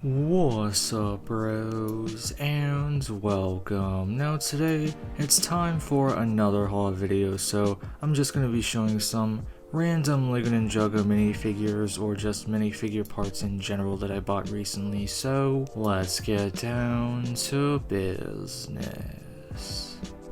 What's up, bros, and welcome. Now today, it's time for another haul video, so I'm just going to be showing some random LEGO Ninjago minifigures or just minifigure parts in general that I bought recently, so let's get down to business.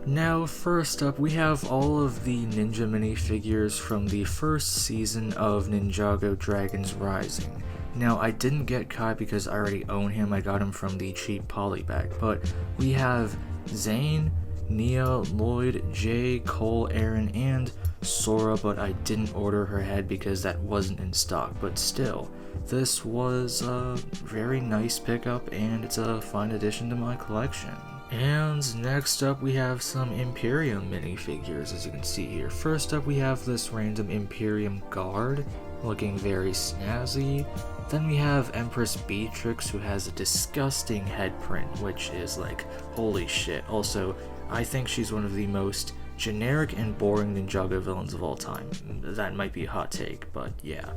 Now first up, we have all of the ninja minifigures from the first season of Ninjago Dragons Rising. Now, I didn't get Kai because I already own him, I got him from the cheap poly bag, but we have Zane, Nia, Lloyd, Jay, Cole, Aaron, and Sora, but I didn't order her head because that wasn't in stock, but still, this was a very nice pickup and it's a fun addition to my collection. And next up we have some Imperium minifigures, as you can see here. First up we have this random Imperium guard, looking very snazzy. Then we have Empress Beatrix, who has a disgusting head print, which is like, holy shit. Also, I think she's one of the most generic and boring Ninjago villains of all time. That might be a hot take, but yeah.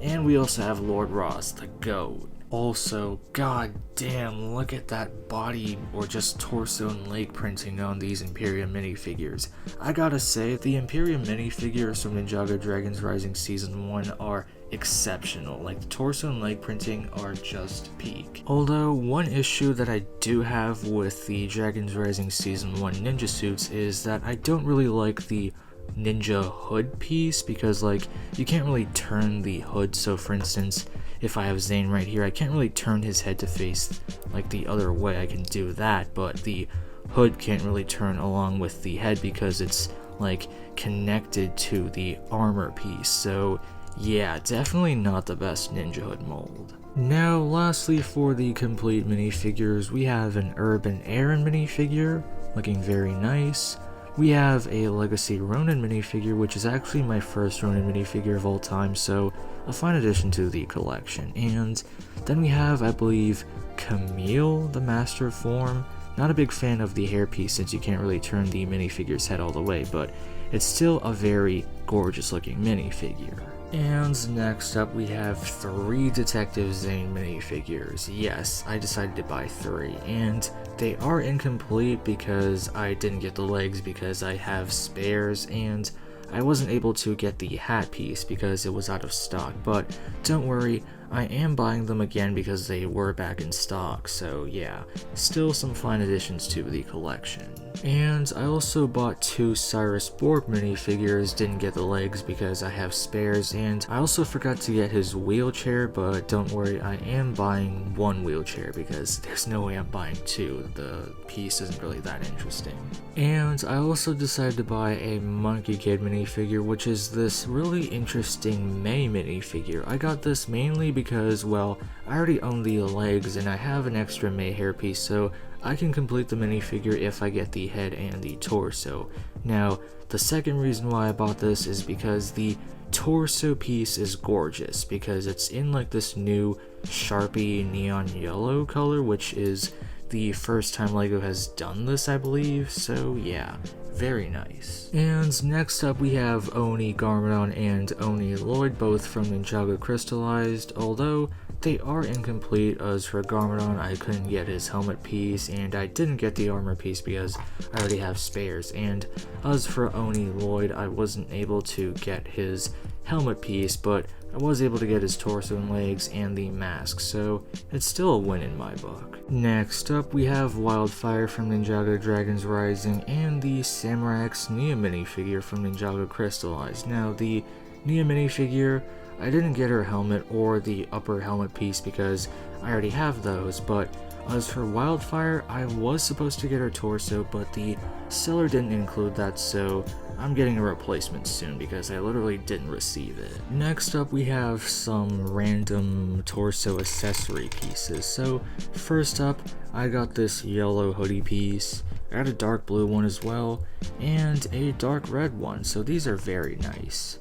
And we also have Lord Ross, the GOAT. Also, god damn, look at that body or just torso and leg printing on these Imperium minifigures. I gotta say, the Imperium minifigures from Ninjago Dragons Rising Season 1 are exceptional. Like, the torso and leg printing are just peak. Although, one issue that I do have with the Dragons Rising Season 1 ninja suits is that I don't really like the ninja hood piece, because like, you can't really turn the hood. So for instance, if I have Zane right here, I can't really turn his head to face like the other way. I can do that, but the hood can't really turn along with the head because it's like connected to the armor piece. So yeah, definitely not the best ninja hood mold. Now lastly, for the complete minifigures, we have an Urban Aaron minifigure, looking very nice. We have a Legacy Ronin minifigure, which is actually my first Ronin minifigure of all time, so a fine addition to the collection. And then we have, I believe, Camille, the Master Form. Not a big fan of the hairpiece since you can't really turn the minifigure's head all the way, but it's still a very gorgeous looking minifigure. And next up we have 3 Detective Zane minifigures. Yes, I decided to buy 3, and they are incomplete because I didn't get the legs because I have spares, and I wasn't able to get the hat piece because it was out of stock, but don't worry, I am buying them again because they were back in stock, so yeah, still some fine additions to the collection. And I also bought 2 Cyrus Borg minifigures, didn't get the legs because I have spares, and I also forgot to get his wheelchair, but don't worry, I am buying 1 wheelchair because there's no way I'm buying 2, the piece isn't really that interesting. And I also decided to buy a Monkey Kid minifigure, which is this really interesting May minifigure. I got this mainly because, well, I already own the legs and I have an extra May hairpiece, so I can complete the minifigure if I get the head and the torso. Now, the second reason why I bought this is because the torso piece is gorgeous, because it's in like this new Sharpie neon yellow color, which is the first time LEGO has done this, I believe, so yeah, very nice. And next up we have Oni Garmadon and Oni Lloyd, both from Ninjago Crystalized, although they are incomplete. As for Garmadon, I couldn't get his helmet piece, and I didn't get the armor piece because I already have spares, and as for Oni Lloyd, I wasn't able to get his helmet piece, but I was able to get his torso and legs and the mask, so it's still a win in my book. Next up, we have Wildfire from Ninjago Dragons Rising and the Samurai X Nia minifigure from Ninjago Crystalized. Now, the Nia minifigure, I didn't get her helmet or the upper helmet piece because I already have those, but as for Wildfire, I was supposed to get her torso, but the seller didn't include that, so I'm getting a replacement soon because I literally didn't receive it. Next up we have some random torso accessory pieces. So first up, I got this yellow hoodie piece, I got a dark blue one as well, and a dark red one, so these are very nice.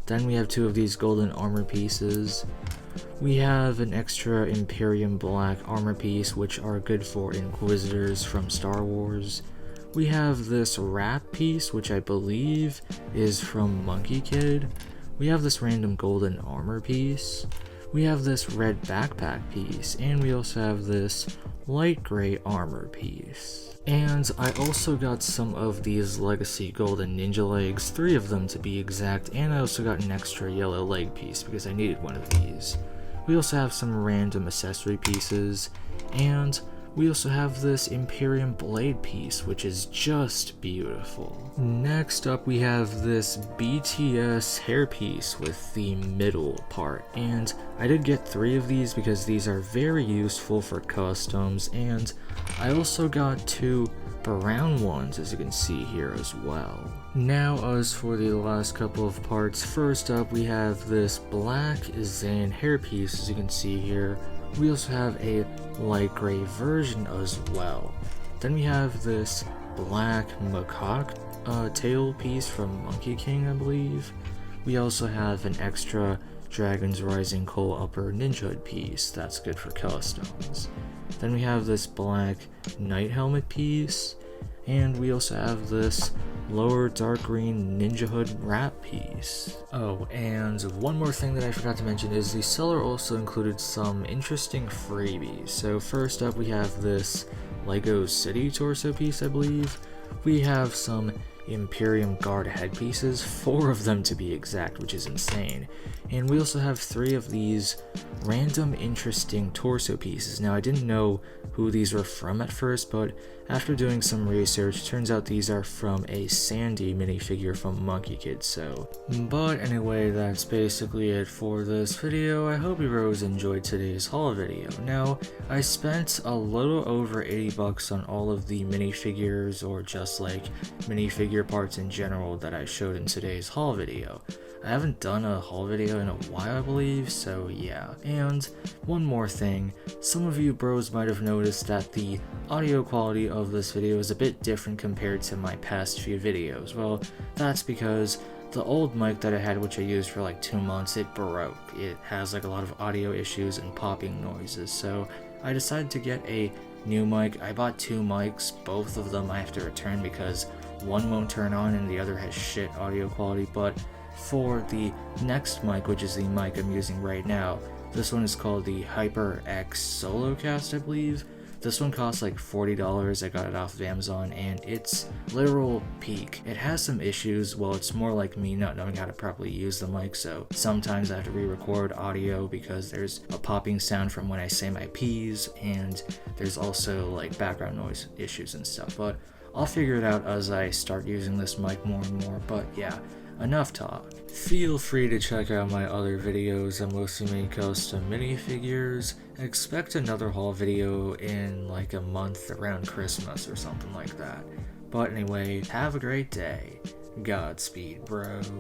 Then we have 2 of these golden armor pieces. We have an extra Imperium black armor piece, which are good for Inquisitors from Star Wars. We have this wrap piece, which I believe is from Monkey Kid. We have this random golden armor piece. we have this red backpack piece, and we also have this light gray armor piece. And I also got some of these legacy golden ninja legs, 3 of them to be exact, and I also got an extra yellow leg piece because I needed one of these. We also have some random accessory pieces, and we also have this Imperium blade piece, which is just beautiful. Next up, we have this BTS hairpiece with the middle part, and I did get 3 of these because these are very useful for customs, and I also got 2 brown ones, as you can see here as well. Now, as for the last couple of parts, first up we have this black Zan hairpiece, as you can see here. We also have a light gray version as well. Then we have this black macaque tail piece from Monkey King, I believe. We also have an extra Dragon's Rising Coal Upper Ninja Hood piece, that's good for customs. Then we have this black Knight Helmet piece, and we also have this lower dark green Ninja Hood wrap piece. Oh, and one more thing that I forgot to mention is the seller also included some interesting freebies. So first up we have this Lego City torso piece, I believe. We have some Imperium Guard headpieces, 4 of them to be exact, which is insane. And we also have 3 of these random interesting torso pieces. Now I didn't know who these were from at first, but after doing some research, turns out these are from a Sandy minifigure from Monkey Kid, so. But anyway, that's basically it for this video. I hope you bros enjoyed today's haul video. Now, I spent a little over 80 bucks on all of the minifigures, or just like minifigure parts in general that I showed in today's haul video. I haven't done a haul video in a while, I believe, so yeah. And one more thing, some of you bros might have noticed that the audio quality of this video is a bit different compared to my past few videos. Well, that's because the old mic that I had, which I used for like 2 months, it broke. It has like a lot of audio issues and popping noises, so I decided to get a new mic. I bought 2 mics, both of them I have to return because one won't turn on and the other has shit audio quality, but for the next mic, which is the mic I'm using right now, this one is called the HyperX Solocast, I believe. This one costs like $40, I got it off of Amazon, and it's literal peak. It has some issues, well, it's more like me not knowing how to properly use the mic, so sometimes I have to re-record audio because there's a popping sound from when I say my P's, and there's also like background noise issues and stuff, but I'll figure it out as I start using this mic more and more. But yeah, enough talk. Feel free to check out my other videos. I mostly make custom minifigures. Expect another haul video in like a month around Christmas or something like that. But anyway, have a great day. Godspeed, bros.